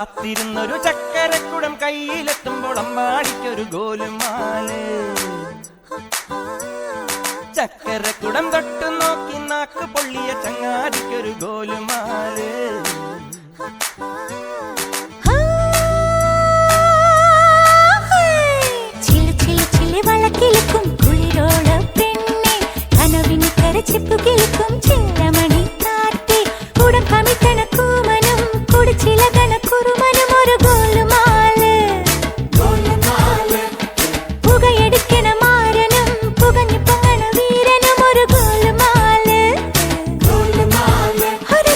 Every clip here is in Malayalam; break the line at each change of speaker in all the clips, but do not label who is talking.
കാത്തിരുന്നൊരു ചക്കരക്കുടം കയ്യിലെത്തുമ്പോൾ അമ്മാടിക്കൊരു ഗോലുമാല്. ചക്കരക്കുടം തൊട്ടു നോക്കി നാക്ക് പൊള്ളിയ ചങ്ങാതിക്കൊരു ഗോലുമാല്.
വളക്കിലുക്കും കുളിരോള പെണ്ണെ കനവിന് കരച്ചിപ്പു കിളുക്കും ചെല്ലമണി കാറ്റ് കുടം കമിത്തണ കൂമനും കുടിച്ചിലകണ കുറുമനും ഒരു ഗോലുമാല്. പുകയെടുക്കണ മാരനും പുകഞ്ഞു പൊങ്ങണ വീരനും ഒരു ഗോലുമാല്. ഒരു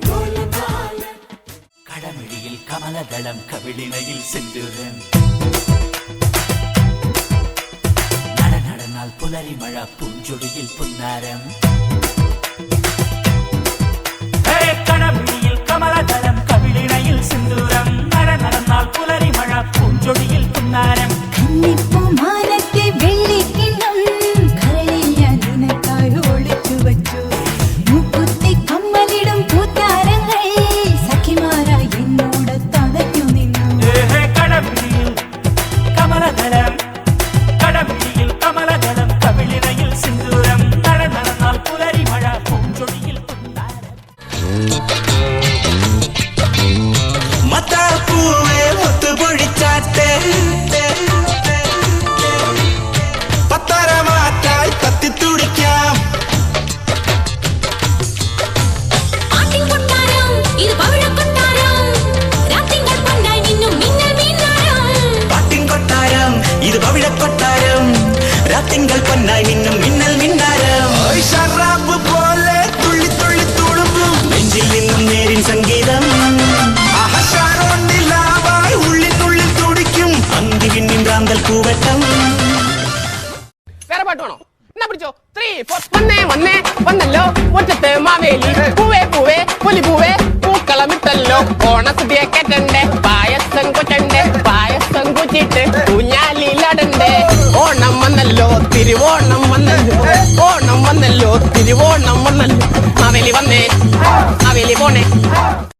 ഗോലുമാല്.
കടമിഴിയിൽ കമലദളം കവിളിണയിൽ സിന്ദൂരം നടന്നാൽ പുലരിമഴ പൂഞ്ചൊടിയിൽ പുന്നാരം. കടമിഴിയിൽ കമലദളം കവിളിണയിൽ സിന്ദൂരം നടന്നാൽ പുലരിമഴ പൂഞ്ചൊടിയിൽ പുന്നാരം.
കന്നിപ്പൂമാനത്തെ വെള്ളിക്കിണ്ണം കരളിൽ ഞാൻ നിനക്കായി ഒളിച്ചു വച്ചു. മൂക്കുത്തി കമ്മലിടും പൂത്താരങ്ങൾ സഖിമാരായി എന്നോട് തടഞ്ഞു നിന്നു.
കടമിഴിയിൽ കമലദളം കടമിഴിയിൽ കമലദളം കവിളിണയിൽ സിന്ദൂരം നടന്നാൽ പുലരിമഴ പൂഞ്ചൊടിയിൽ പുന്നാരം.
മത്താപ്പൂവേ മുത്തുപൊഴിച്ചാട്ടെ പത്തരമാറ്റായി കത്തിത്തുടിക്കാം. ഇത് പവിഴക്കൊട്ടാരം രാത്തിങ്കൾ പൊന്നായി നിന്നും മിന്നൽ മിന്നാരം. ഷറാബ് പോലെ തുള്ളി തുള്ളി തുളുമ്പും നെഞ്ചിൽ നിന്നും നേരിൻ സംഗീതം. ഉള്ളിനുള്ളിൽ തുടിക്കും അന്തിവിന്നിൻ റാന്തൽ പൂവട്ടം.
വേറെ പാട്ട് വേണോ? എന്നാ പിടിച്ചോ. 3, 4 വന്നേ വന്നേ വന്നല്ലോ മുറ്റത്ത് മാവേലി പൂവേ പൂവേ പുലി പൂവേ പൂക്കളമിട്ടല്ലോ. ഓണസദ്യ കേട്ടണ്ടേ പായസം കൊറ്റണ്ടേ പായസം കുച്ചിട്ട് ഊഞ്ഞാലിലടണ്ടേ. ഓണം വന്നല്ലോ തിരുവോണം വന്നല്ലോ ഓണം വന്നല്ലോ തിരുവോണം വന്നല്ലോ. മാവേലി വന്നേ മാവേലി പോണേ.